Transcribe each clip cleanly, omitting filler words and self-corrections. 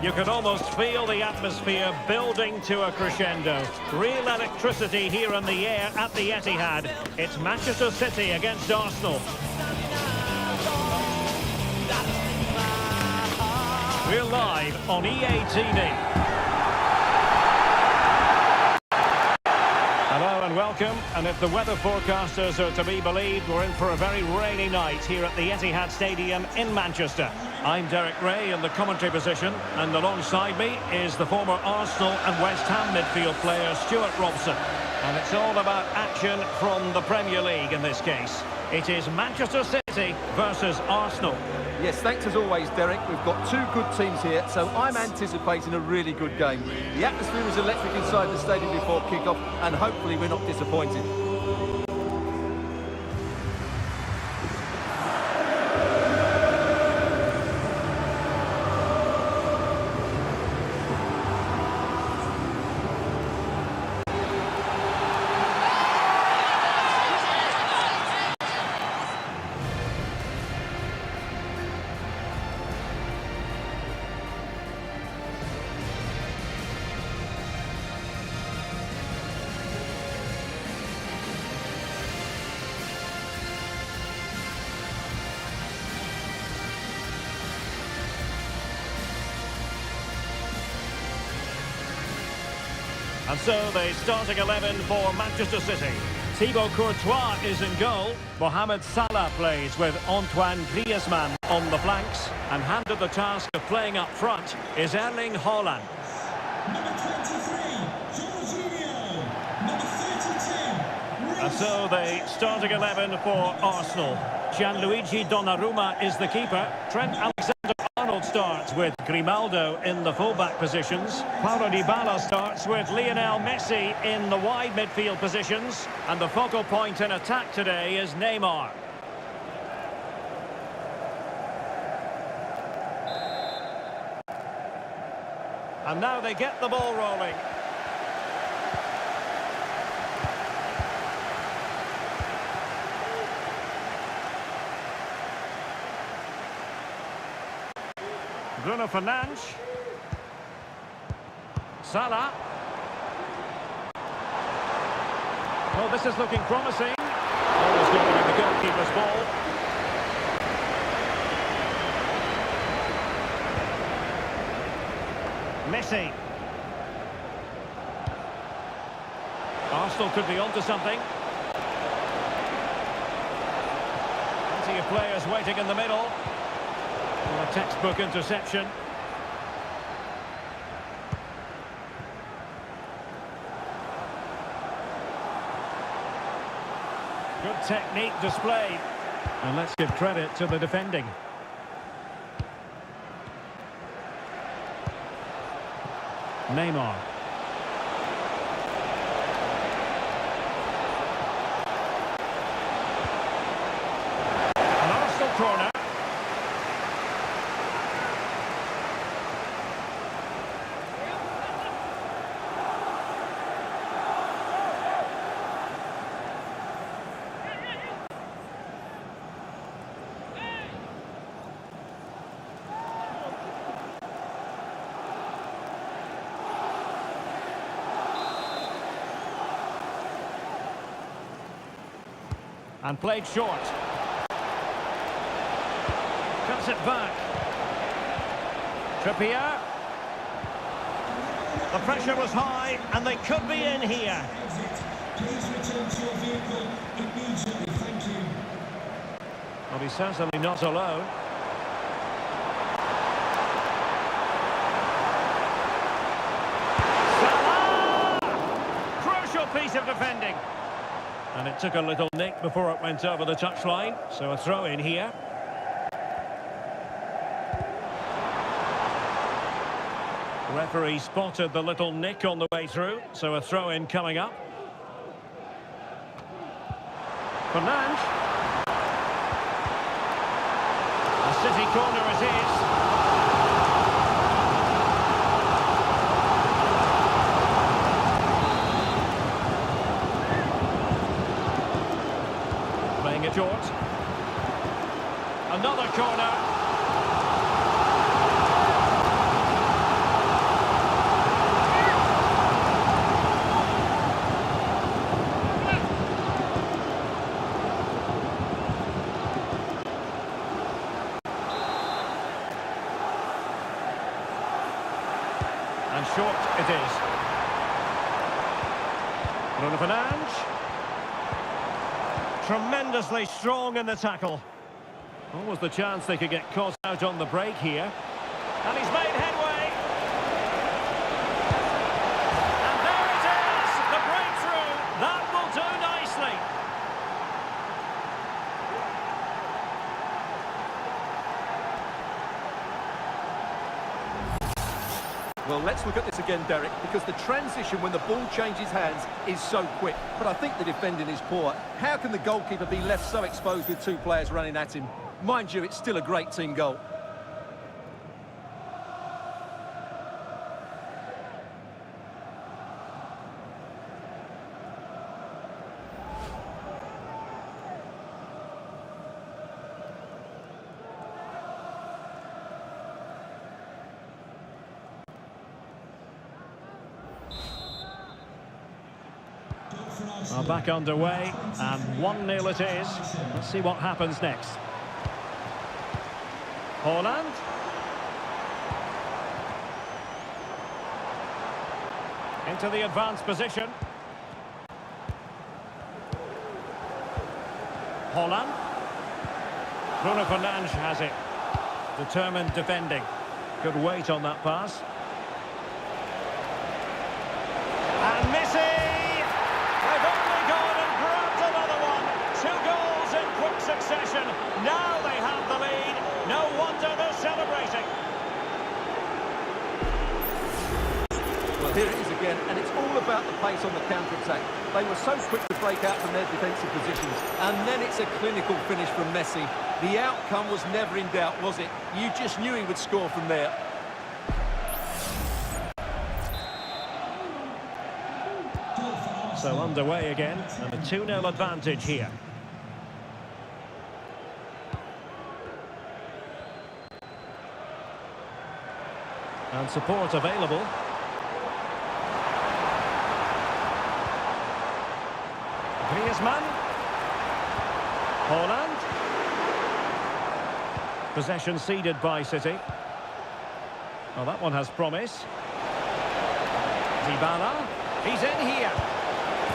You can almost feel the atmosphere building to a crescendo. Real electricity here in the air at the Etihad. It's Manchester City against Arsenal. We're live on EA TV. Hello and welcome, and if the weather forecasters are to be believed, we're in for a very rainy night here at the Etihad Stadium in Manchester. I'm Derek Ray in the commentary position, and alongside me is the former Arsenal and West Ham midfield player Stuart Robson. And it's all about action from the Premier League in this case. It is Manchester City versus Arsenal. Yes, thanks as always, Derek. We've got two good teams here, so I'm anticipating a really good game. The atmosphere is electric inside the stadium before kick-off, and hopefully we're not disappointed. And so the starting 11 for Manchester City. Thibaut Courtois is in goal. Mohamed Salah plays with Antoine Griezmann on the flanks. And handed the task of playing up front is Erling Haaland. Number 23, Jorginho. Number 32, And so the starting 11 for Arsenal. Gianluigi Donnarumma is the keeper. Trent Alexander-Arnold starts with Grimaldo in the full-back positions. Paulo Dybala starts with Lionel Messi in the wide midfield positions. And the focal point in attack today is Neymar. And now they get the ball rolling. Bruno Fernandes. Salah. Well, this is looking promising. Almost going to be the goalkeeper's ball. Messi. Arsenal could be onto something. Plenty of players waiting in the middle. A textbook interception. Good technique displayed. And let's give credit to the defending. Neymar. An Arsenal corner. And played short. Cuts it back. Trippier. The pressure was high, and they could be in here. Please return to your vehicle immediately. Thank you. Well, he's certainly not alone. Salah! Crucial piece of defending. And it took a little nick before it went over the touchline, so a throw in here. The referee spotted the little nick on the way through, so a throw in coming up. Fernandes. A City corner it is. Playing it short. Another corner. And short it is. Bruno Fernandes. Tremendously strong in the tackle. Almost the chance they could get caught out on the break here. And he's made headway. And there it is, the breakthrough. That will do nicely. Well, let's look at this again, Derek, because the transition when the ball changes hands is so quick. But I think the defending is poor. How can the goalkeeper be left so exposed with two players running at him? Mind you, it's still a great team goal. Well, back underway, and 1-0 it is. Let's see what happens next. Haaland. Into the advanced position. Haaland. Bruno Fernandes has it. Determined defending. Good weight on that pass. And Messi! They've only gone and grabbed another one. 2 goals in quick succession. Now they have the lead. No wonder they're celebrating. Well, here it is again, and it's all about the pace on the counter-attack. They were so quick to break out from their defensive positions, and then it's a clinical finish from Messi. The outcome was never in doubt, was it? You just knew he would score from there. So underway again, and a 2-0 advantage here. And support available. Griezmann. Haaland. Possession ceded by City. Well, that one has promise. Dybala. He's in here.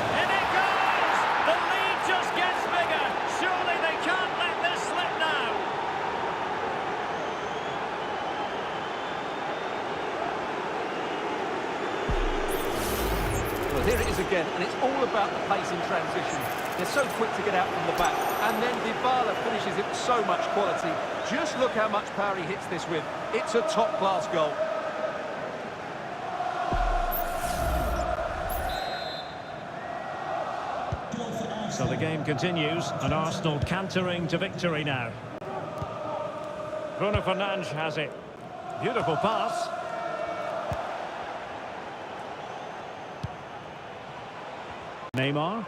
And it goes! The lead just gets bigger. Surely they can't let this slip now. Well, here it is again, and it's all about the pace in transition. They're so quick to get out from the back, and then Dybala finishes it with so much quality. Just look how much power he hits this with. It's a top-class goal. So the game continues, and Arsenal cantering to victory now. Bruno Fernandes has it. Beautiful pass. Neymar.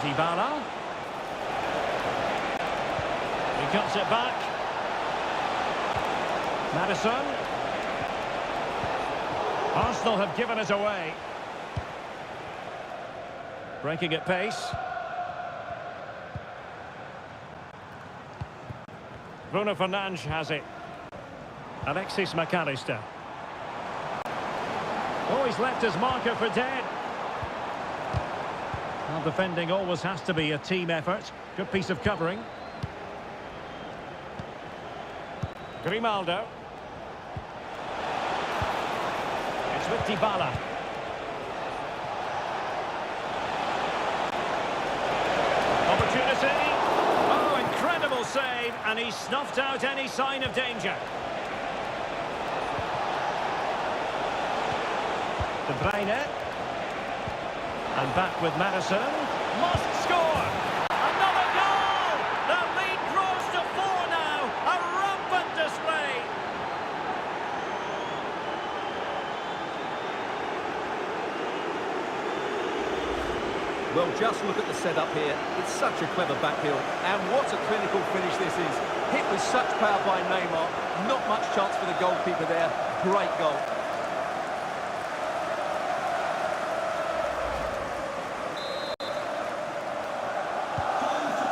Dybala. He cuts it back. Maddison. Arsenal have given it away. Breaking at pace. Bruno Fernandes has it. Alexis McAllister. Oh, he's left his marker for dead. Well, defending always has to be a team effort. Good piece of covering. Grimaldo. It's with Dybala. Opportunity. Oh, incredible save, and he snuffed out any sign of danger. De Bruyne. And back with Maddison. Must score! Another goal! The lead grows to 4 now. A rampant display. Well, just look at the setup here. It's such a clever backheel. And what a clinical finish this is. Hit with such power by Neymar. Not much chance for the goalkeeper there. Great goal.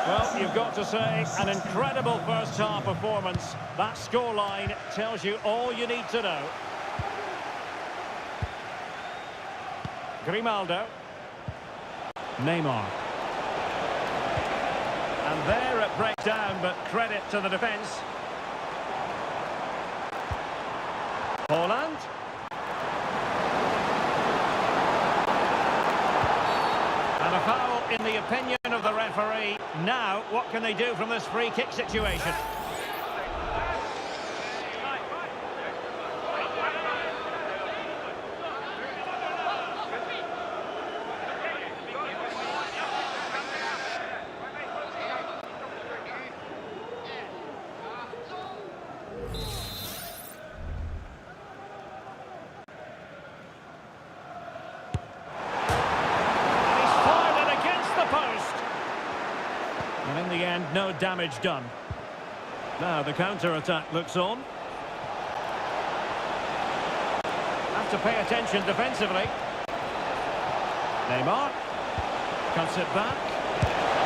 Well, you've got to say, an incredible first-half performance. That scoreline tells you all you need to know. Grimaldo. Neymar. And there it breaks down, but credit to the defence. Poland. And a foul in the opinion of the referee. Now, what can they do from this free kick situation? No damage done. Now the counter-attack looks on. Have to pay attention defensively. Neymar cuts it back.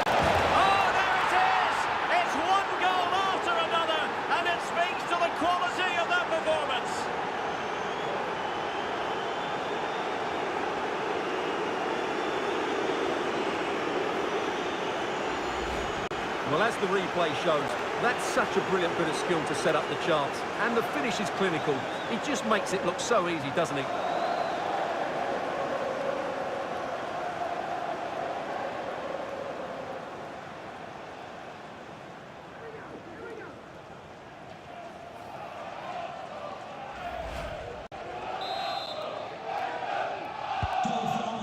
Oh, there it is! It's one goal after another, and it speaks to the quality of that performance. Well, as the replay shows, that's such a brilliant bit of skill to set up the chance. And the finish is clinical. He just makes it look so easy, doesn't he?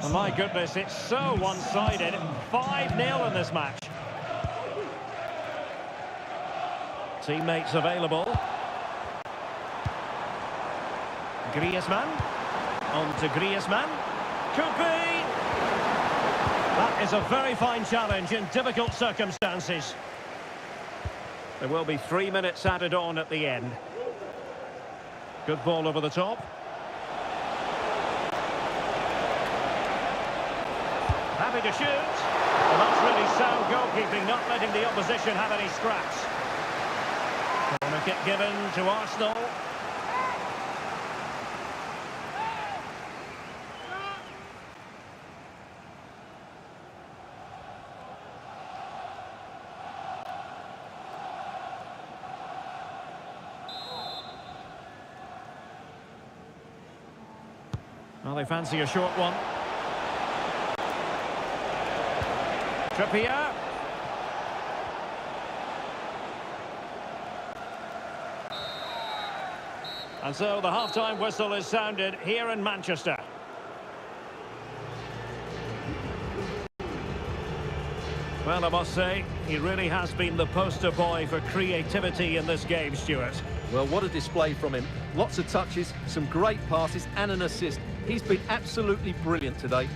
Oh, my goodness, it's so one-sided. 5-0 in this match. Teammates available. Griezmann. On to Griezmann. Could be. That is a very fine challenge in difficult circumstances. There will be 3 minutes added on at the end. Good ball over the top. Happy to shoot. Well, that's really sound goalkeeping, not letting the opposition have any scraps. Corner kick given to Arsenal. Well, they fancy a short one. Trippier. And so the half-time whistle is sounded here in Manchester. Well, I must say, he really has been the poster boy for creativity in this game, Stuart. Well, what a display from him. Lots of touches, some great passes and an assist. He's been absolutely brilliant today.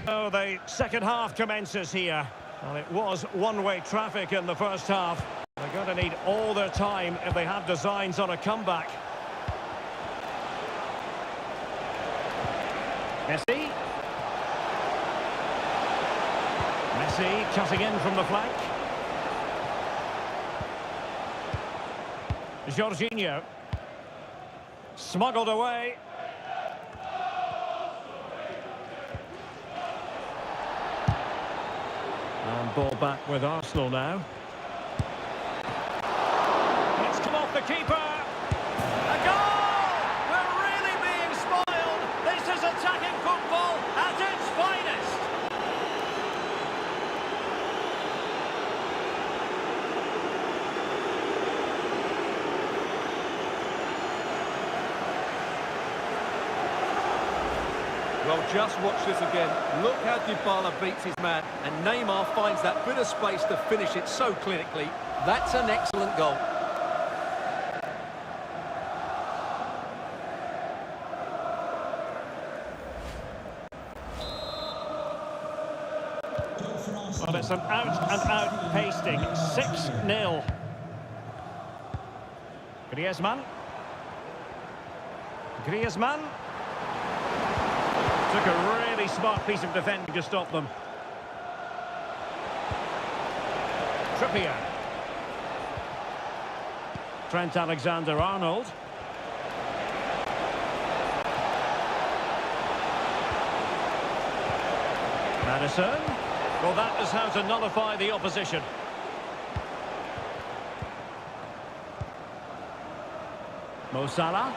Oh, the second half commences here. Well, it was one-way traffic in the first half. They're going to need all their time if they have designs on a comeback. Messi. Messi cutting in from the flank. Jorginho. Smuggled away. And ball back with Arsenal now. It's come off the keeper. A goal! We're really being spoiled. This is attacking football at its finest. Well, just watch this again. Look how Dybala beats his man, and Neymar finds that bit of space to finish it so clinically. That's an excellent goal. Well, it's an out-and-out pasting. 6-0. Griezmann. Griezmann. Took a really smart piece of defending to stop them. Trippier. Trent Alexander-Arnold. Madison. Well, that is how to nullify the opposition. Mo Salah.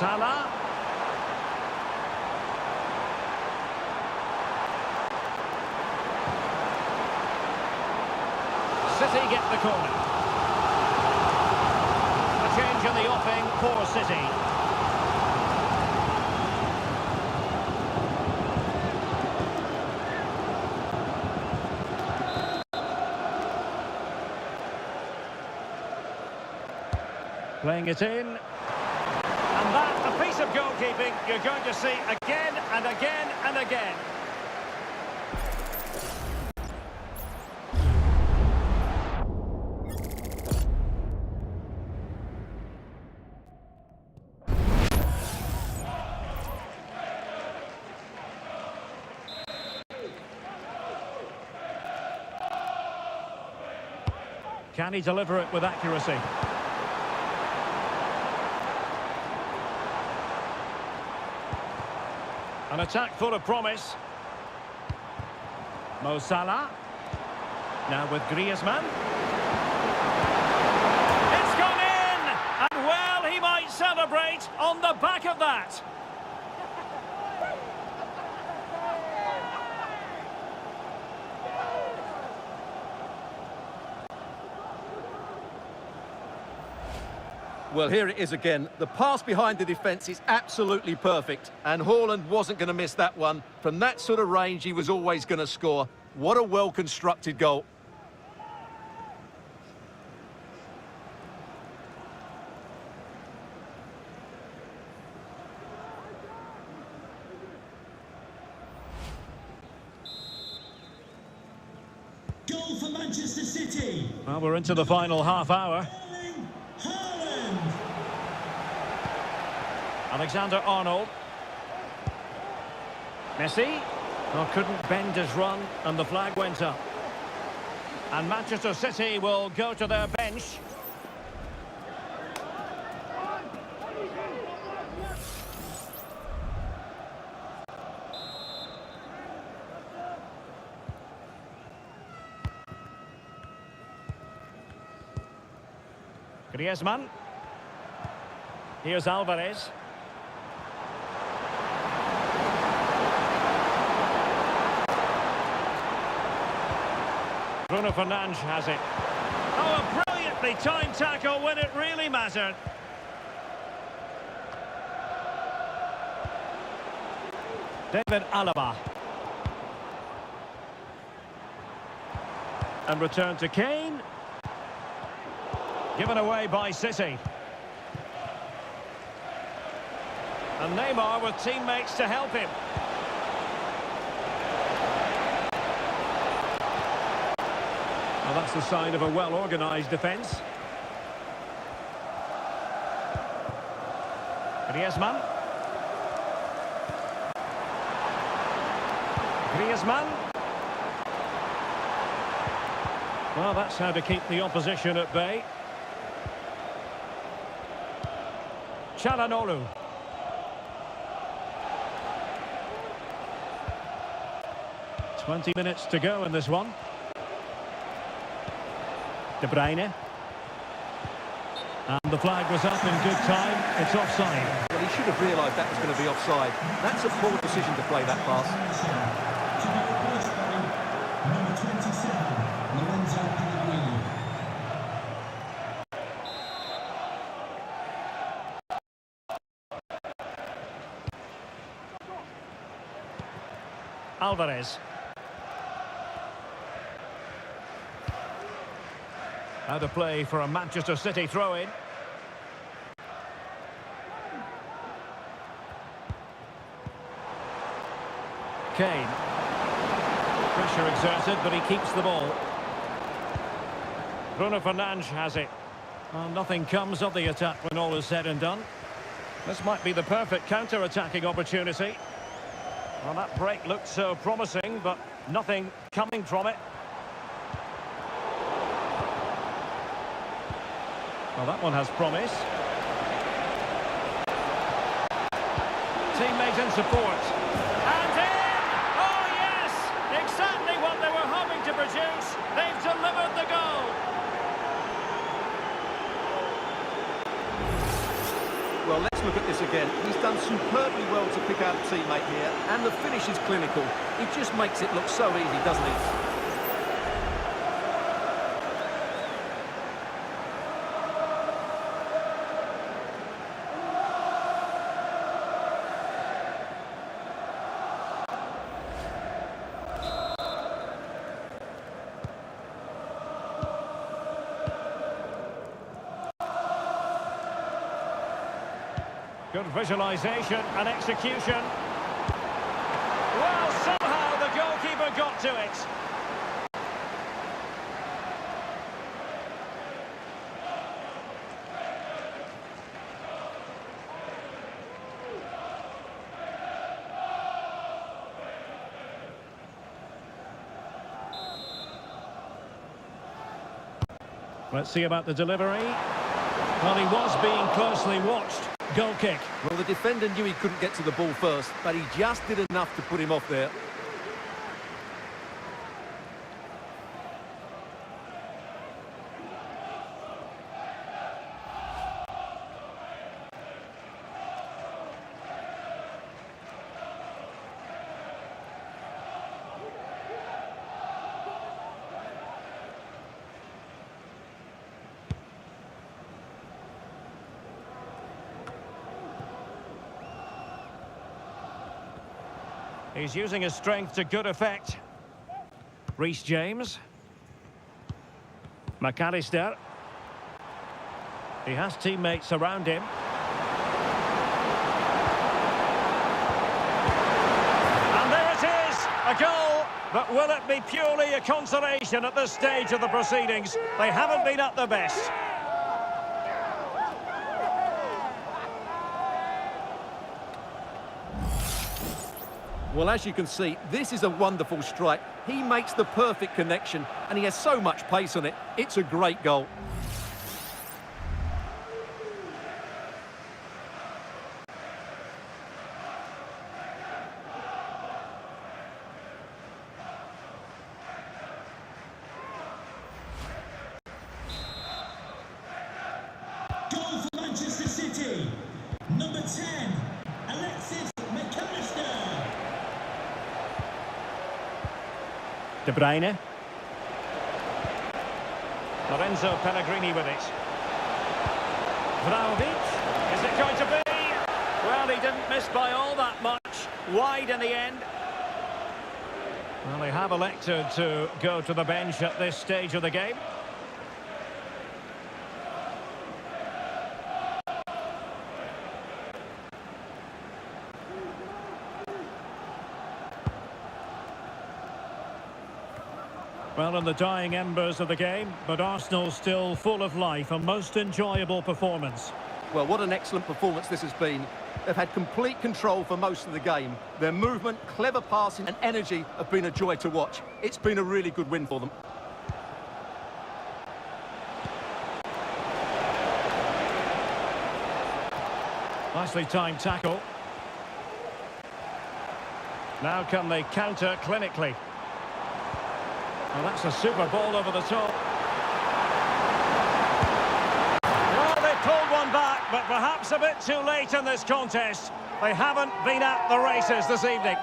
Salah. City get the corner. A change in the offing for City. Playing it in. And that, a piece of goalkeeping you're going to see again and again and again. Can he deliver it with accuracy? An attack full of promise. Mo Salah. Now with Griezmann. It's gone in! And well, he might celebrate on the back of that. Well, here it is again. The pass behind the defence is absolutely perfect. And Haaland wasn't going to miss that one. From that sort of range, he was always going to score. What a well-constructed goal. Goal for Manchester City. Well, we're into the final half hour. Alexander-Arnold. Messi. Oh, couldn't bend his run, and the flag went up. And Manchester City will go to their bench. Griezmann. Here's Alvarez. Bruno Fernandes has it. Oh, a brilliantly timed tackle when it really mattered. David Alaba. And return to Kane. Given away by City. And Neymar with teammates to help him. Well, that's the sign of a well-organised defence. Griezmann. Griezmann. Well, that's how to keep the opposition at bay. Çalhanoğlu. "20 minutes to go in this one. De Bruyne. And the flag was up in good time. It's offside. Well, he should have realised that was going to be offside. That's a poor decision to play that pass. To be replaced by number 27, Lorenzo Pellegrini. Alvarez. Out of play for a Manchester City throw-in. Kane. Pressure exerted, but he keeps the ball. Bruno Fernandes has it. Well, nothing comes of the attack when all is said and done. This might be the perfect counter-attacking opportunity. Well, that break looked so promising, but nothing coming from it. Well, that one has promise. Teammate in support. And in! Oh, yes! Exactly what they were hoping to produce. They've delivered the goal. Well, let's look at this again. He's done superbly well to pick out a teammate here, and the finish is clinical. It just makes it look so easy, doesn't it? Good visualisation and execution. Well, somehow the goalkeeper got to it. Let's see about the delivery. Well, he was being closely watched. Goal kick. Well, the defender knew he couldn't get to the ball first, but he just did enough to put him off there. He's using his strength to good effect. Reece James. McAllister. He has teammates around him. And there it is! A goal! But will it be purely a consolation at this stage of the proceedings? They haven't been at their best. Well, as you can see, this is a wonderful strike. He makes the perfect connection, and he has so much pace on it. It's a great goal. Goal for Manchester City. Number 10, Alexis McAllister. De Bruyne. Lorenzo Pellegrini with it. Vlahovic. Is it going to be? Well, he didn't miss by all that much. Wide in the end. Well, they have elected to go to the bench at this stage of the game. Well, in the dying embers of the game, but Arsenal still full of life, a most enjoyable performance. Well, what an excellent performance this has been. They've had complete control for most of the game. Their movement, clever passing and energy have been a joy to watch. It's been a really good win for them. Nicely timed tackle. Now can they counter clinically? Well, that's a super ball over the top. Well, they pulled one back, but perhaps a bit too late in this contest. They haven't been at the races this evening.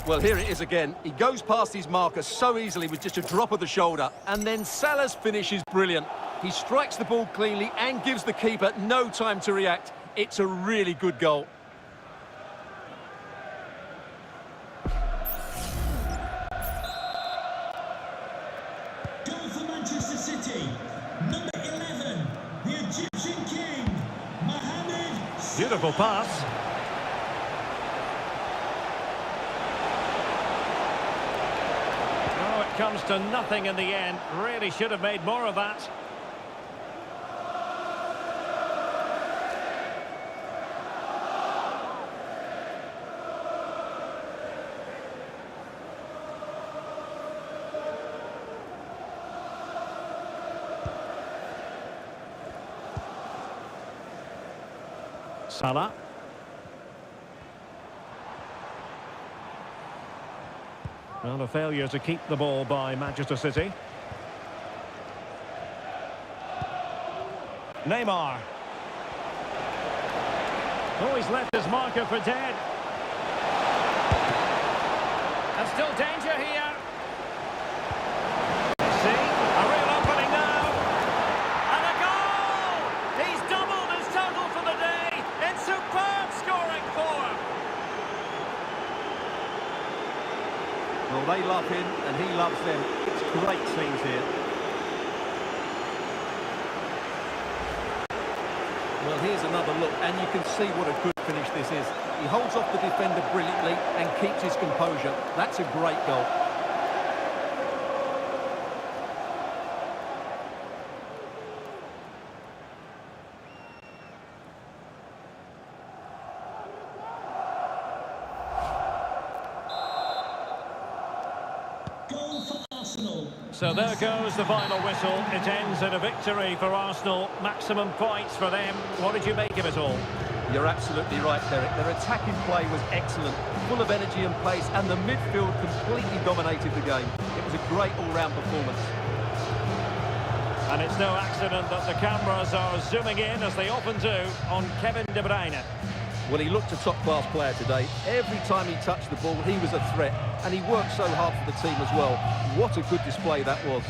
Well, here it is again. He goes past his marker so easily with just a drop of the shoulder. And then Salah's finish is brilliant. He strikes the ball cleanly and gives the keeper no time to react. It's a really good goal. Goal for Manchester City. Number 11, the Egyptian King, Mohamed. Beautiful pass. comes to nothing in the end. Really should have made more of that. Salah. Well, a failure to keep the ball by Manchester City. Neymar. Oh, he's left his marker for dead. And still danger here. See? A real opening now. And a goal! He's doubled his total for the day in superb scoring form. Well, they love him and he loves them. It's great scenes here. Well, here's another look, and you can see what a good finish this is. He holds off the defender brilliantly and keeps his composure. That's a great goal. Goal for Arsenal. So there goes the final whistle. It ends in a victory for Arsenal. Maximum points for them. What did you make of it all? You're absolutely right, Derek. Their attacking play was excellent, full of energy and pace, and the midfield completely dominated the game. It was a great all-round performance. And it's no accident that the cameras are zooming in, as they often do, on Kevin De Bruyne. Well, he looked a top-class player today. Every time he touched the ball, he was a threat, and he worked so hard for the team as well. What a good display that was.